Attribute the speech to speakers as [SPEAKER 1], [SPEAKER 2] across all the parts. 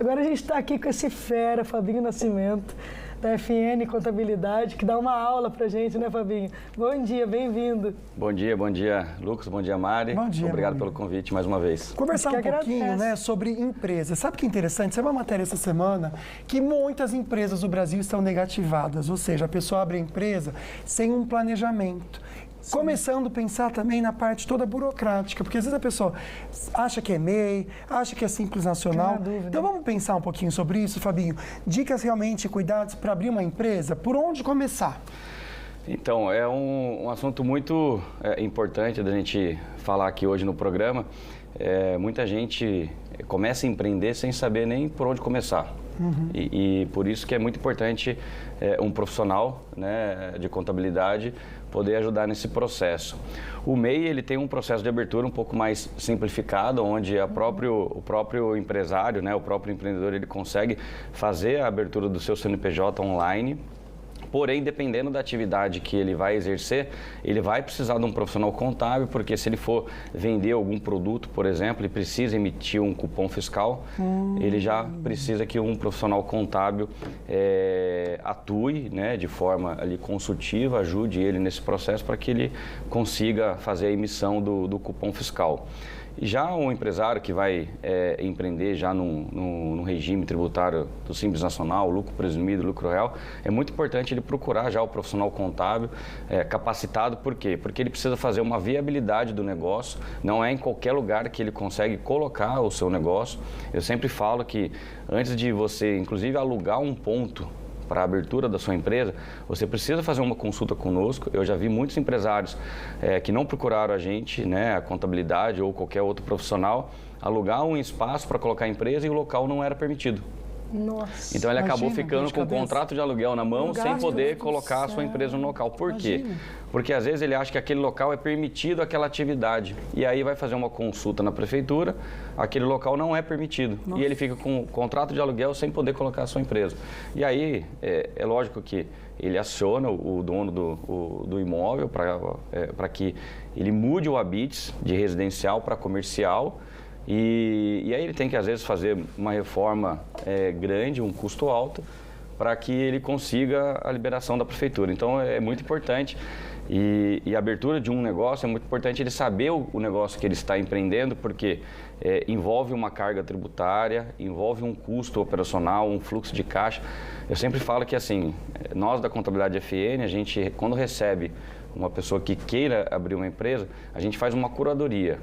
[SPEAKER 1] Agora a gente está aqui com esse fera, Fabinho Nascimento, da FN Contabilidade, que dá uma aula pra gente, né, Fabinho? Bom dia, bem-vindo.
[SPEAKER 2] Bom dia, Lucas, bom dia, Mari.
[SPEAKER 3] Bom dia,
[SPEAKER 2] obrigado pelo convite mais uma vez.
[SPEAKER 3] Conversar um pouquinho, né, sobre empresas. Sabe que é interessante? Saiu uma matéria essa semana que muitas empresas do Brasil estão negativadas, ou seja, a pessoa abre a empresa sem um planejamento. Sim. Começando a pensar também na parte toda burocrática, porque às vezes a pessoa acha que é MEI, acha que é Simples Nacional. Então vamos pensar um pouquinho sobre isso, Fabinho. Dicas realmente, cuidados para abrir uma empresa, por onde começar?
[SPEAKER 2] Então, é um assunto muito importante da gente falar aqui hoje no programa. Muita gente começa a empreender sem saber nem por onde começar. Uhum. E por isso que é muito importante um profissional, né, de contabilidade poder ajudar nesse processo. O MEI ele tem um processo de abertura um pouco mais simplificado, onde o próprio empresário, né, o próprio empreendedor, ele consegue fazer a abertura do seu CNPJ online. Porém, dependendo da atividade que ele vai exercer, ele vai precisar de um profissional contábil, porque se ele for vender algum produto, por exemplo, e precisa emitir um cupom fiscal, ele já precisa que um profissional contábil atue, né, de forma ali consultiva, ajude ele nesse processo para que ele consiga fazer a emissão do cupom fiscal. E já um empresário que vai empreender já no regime tributário do Simples Nacional, lucro presumido, lucro real, é muito importante ele procurar já o profissional contábil capacitado. Por quê? Porque ele precisa fazer uma viabilidade do negócio, não é em qualquer lugar que ele consegue colocar o seu negócio. Eu sempre falo que antes de você, inclusive, alugar um ponto para a abertura da sua empresa, você precisa fazer uma consulta conosco. Eu já vi muitos empresários que não procuraram a gente, né, a contabilidade ou qualquer outro profissional, alugar um espaço para colocar a empresa e o local não era permitido.
[SPEAKER 1] Nossa,
[SPEAKER 2] então ele acabou ficando com o contrato de aluguel na mão sem poder colocar a sua empresa no local. Por quê? Porque às vezes ele acha que aquele local é permitido aquela atividade. E aí vai fazer uma consulta na prefeitura, aquele local não é permitido. Nossa. E ele fica com o contrato de aluguel sem poder colocar a sua empresa. E aí é lógico que ele aciona o dono do imóvel para que ele mude o habite de residencial para comercial. E aí ele tem que, às vezes, fazer uma reforma grande, um custo alto, para que ele consiga a liberação da prefeitura. Então, é muito importante. E a abertura de um negócio, é muito importante ele saber o negócio que ele está empreendendo, porque envolve uma carga tributária, envolve um custo operacional, um fluxo de caixa. Eu sempre falo que, assim, nós da Contabilidade FN, a gente, quando recebe uma pessoa que queira abrir uma empresa, a gente faz uma curadoria.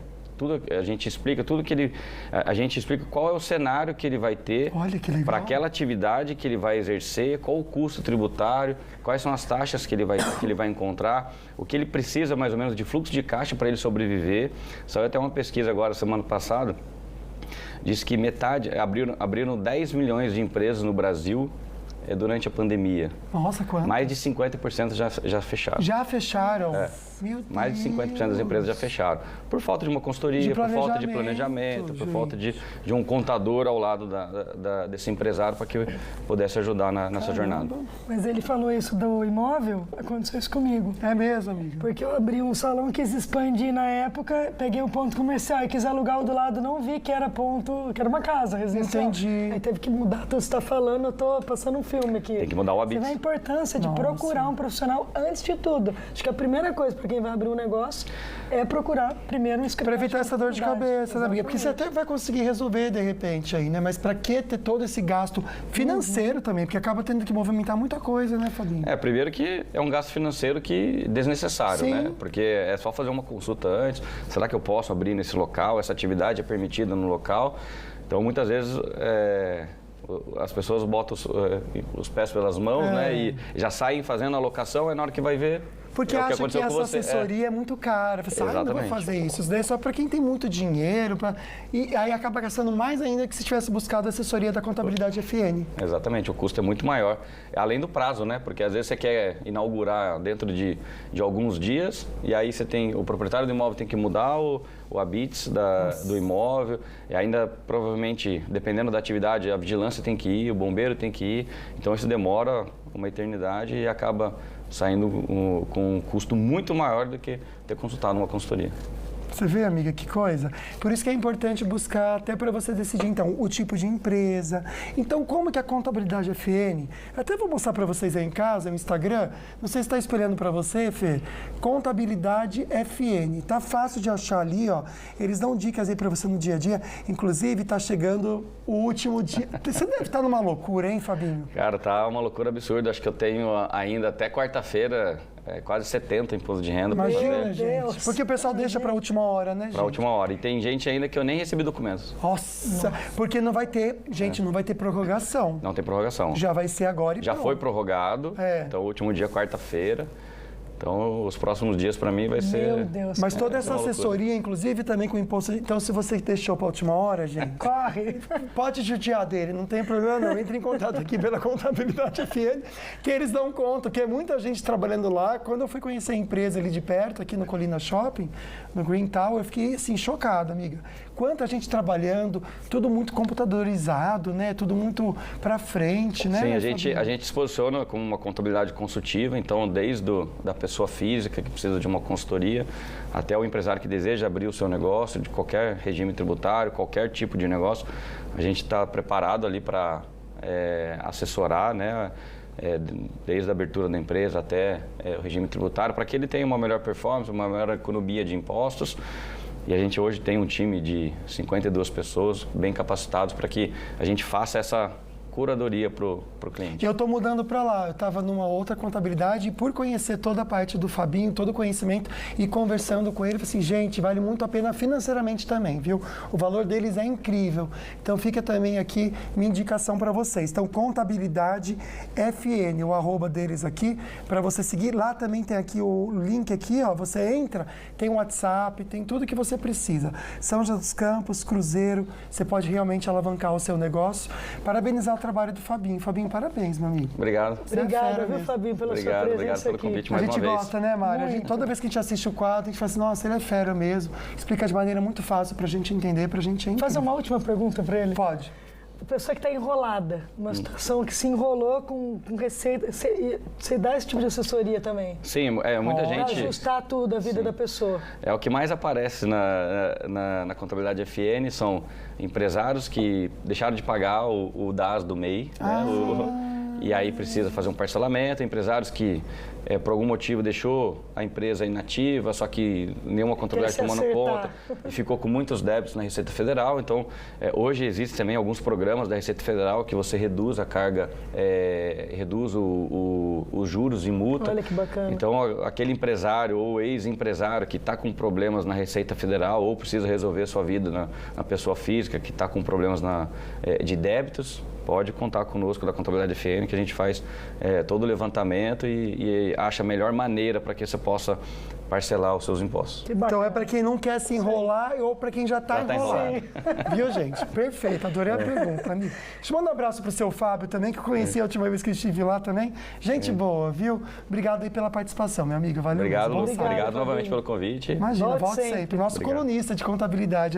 [SPEAKER 2] A gente explica tudo que a gente explica qual é o cenário que ele vai ter para aquela atividade que ele vai exercer, qual o custo tributário, quais são as taxas que ele vai encontrar, o que ele precisa mais ou menos de fluxo de caixa para ele sobreviver. Saiu até uma pesquisa agora, semana passada, diz que abriram 10 milhões de empresas no Brasil durante a pandemia.
[SPEAKER 3] Nossa, quanto?
[SPEAKER 2] Mais de 50% já fecharam.
[SPEAKER 3] Já fecharam? Meu Deus.
[SPEAKER 2] Mais de 50% das empresas já fecharam. Por falta de uma consultoria, por falta de planejamento, por falta de um contador ao lado desse empresário para que pudesse ajudar nessa jornada.
[SPEAKER 1] Mas ele falou isso do imóvel, aconteceu isso comigo.
[SPEAKER 3] É mesmo, amigo?
[SPEAKER 1] Porque eu abri um salão, quis expandir na época, peguei um ponto comercial e quis alugar o do lado, não vi que era que era uma casa residencial.
[SPEAKER 3] Entendi.
[SPEAKER 1] Aí teve que mudar tudo que você está falando, eu tô passando um filme aqui.
[SPEAKER 2] Tem que mudar o hábito.
[SPEAKER 1] Você vê a importância de procurar um profissional antes de tudo. Acho que a primeira coisa para quem vai abrir um negócio é procurar primeiro um escritório.
[SPEAKER 3] Para evitar essa dor de cabeça, né, amiga? Porque você até vai conseguir resolver de repente aí, né? Mas para que ter todo esse gasto financeiro também? Porque acaba tendo que movimentar muita coisa, né, Fabinho?
[SPEAKER 2] Primeiro que é um gasto financeiro que desnecessário,
[SPEAKER 3] Sim.
[SPEAKER 2] né? Porque é só fazer uma consulta antes. Será que eu posso abrir nesse local? Essa atividade é permitida no local? Então, muitas vezes as pessoas botam os pés pelas mãos, né? E já saem fazendo a locação, na hora que vai ver.
[SPEAKER 3] Porque acha que essa assessoria é muito cara. Você sabe, não vou fazer isso. Isso daí é só para quem tem muito dinheiro. E aí acaba gastando mais ainda que se tivesse buscado a assessoria da Contabilidade FN.
[SPEAKER 2] Exatamente, o custo é muito maior. Além do prazo, né? Porque às vezes você quer inaugurar dentro de alguns dias e aí o proprietário do imóvel tem que mudar o habite do imóvel. E ainda, provavelmente, dependendo da atividade, a vigilância tem que ir, o bombeiro tem que ir. Então isso demora uma eternidade e acaba saindo com um custo muito maior do que ter consultado uma consultoria.
[SPEAKER 3] Você vê, amiga, que coisa? Por isso que é importante buscar, até para você decidir, então, o tipo de empresa. Então, como que a Contabilidade FN... Até vou mostrar para vocês aí em casa, no Instagram. Não sei se está espelhando para você, Fê. Contabilidade FN. Tá fácil de achar ali, ó. Eles dão dicas aí para você no dia a dia. Inclusive, tá chegando o último dia. Você deve estar numa loucura, hein, Fabinho?
[SPEAKER 2] Cara, tá uma loucura absurda. Acho que eu tenho ainda até quarta-feira quase 70 imposto de renda.
[SPEAKER 3] Imagina, gente. Porque o pessoal deixa para a última hora, né, gente?
[SPEAKER 2] Para a última hora. E tem gente ainda que eu nem recebi documentos.
[SPEAKER 3] Nossa, porque não vai ter, gente, não vai ter prorrogação.
[SPEAKER 2] Não tem prorrogação.
[SPEAKER 3] Já vai ser agora e
[SPEAKER 2] Já
[SPEAKER 3] pronto.
[SPEAKER 2] foi prorrogado. Então, o último dia, quarta-feira. Então, os próximos dias para mim vai ser...
[SPEAKER 1] Meu Deus.
[SPEAKER 3] Mas toda essa assessoria, inclusive, também com o imposto... Então, se você deixou para a última hora, gente...
[SPEAKER 1] Corre!
[SPEAKER 3] Pode judiar dele, não tem problema não. Entre em contato aqui pela Contabilidade FN, que eles dão conta, que é muita gente trabalhando lá. Quando eu fui conhecer a empresa ali de perto, aqui no Colina Shopping, no Green Tower, eu fiquei, assim, chocado, amiga. Quanta gente trabalhando, tudo muito computadorizado, né? Tudo muito para frente, né?
[SPEAKER 2] Sim, a gente se posiciona como uma contabilidade consultiva, então desde da pessoa física que precisa de uma consultoria, até o empresário que deseja abrir o seu negócio, de qualquer regime tributário, qualquer tipo de negócio, a gente está preparado ali para assessorar, né? Desde a abertura da empresa até o regime tributário, para que ele tenha uma melhor performance, uma maior economia de impostos. E a gente hoje tem um time de 52 pessoas bem capacitados para que a gente faça essa curadoria para o cliente.
[SPEAKER 3] Eu estou mudando para lá. Eu estava numa outra contabilidade e por conhecer toda a parte do Fabinho, todo o conhecimento e conversando com ele, eu falei assim, gente, vale muito a pena financeiramente também, viu? O valor deles é incrível. Então fica também aqui minha indicação para vocês. Então, Contabilidade FN, o arroba deles aqui, para você seguir. Lá também tem aqui o link aqui, ó. Você entra, tem o WhatsApp, tem tudo que você precisa. São José dos Campos, Cruzeiro, você pode realmente alavancar o seu negócio. Parabenizar o trabalho do Fabinho. Fabinho, parabéns, meu amigo.
[SPEAKER 2] Obrigado.
[SPEAKER 1] Obrigada, viu, Fabinho, pela sua presença
[SPEAKER 2] Obrigado pelo
[SPEAKER 1] aqui.
[SPEAKER 2] convite mais uma vez.
[SPEAKER 3] A gente gosta, né, Mário? Toda vez que a gente assiste o quadro, a gente fala assim, nossa, ele é fera mesmo. Explica de maneira muito fácil pra gente entender, pra gente entender.
[SPEAKER 1] Fazer uma última pergunta para ele?
[SPEAKER 3] Pode.
[SPEAKER 1] A pessoa que está enrolada, uma situação que se enrolou com receita, você dá esse tipo de assessoria também?
[SPEAKER 2] Sim, muita gente...
[SPEAKER 1] Para ajustar tudo a vida da pessoa.
[SPEAKER 2] O que mais aparece na Contabilidade FN são empresários que deixaram de pagar o DAS do MEI, né? E aí precisa fazer um parcelamento, empresários que por algum motivo deixou a empresa inativa, só que nenhuma contabilidade tomando conta e ficou com muitos débitos na Receita Federal. Então, hoje existem também alguns programas da Receita Federal que você reduz a carga, reduz os juros e multa.
[SPEAKER 1] Olha que bacana.
[SPEAKER 2] Então, aquele empresário ou ex-empresário que está com problemas na Receita Federal ou precisa resolver sua vida na pessoa física que está com problemas de débitos, pode contar conosco da Contabilidade FN, que a gente faz todo o levantamento e acha a melhor maneira para que você possa parcelar os seus impostos.
[SPEAKER 3] Então é para quem não quer se enrolar ou para quem já está enrolado. Viu, gente? Perfeito, adorei a pergunta, amigo. Deixa eu mandar um abraço para o seu Fábio também, que eu conheci a última vez que eu estive lá também. Gente boa, viu? Obrigado aí pela participação, meu amigo. Valeu.
[SPEAKER 2] Obrigado novamente pelo convite.
[SPEAKER 3] Imagina, volte sempre. Nosso colunista de contabilidade.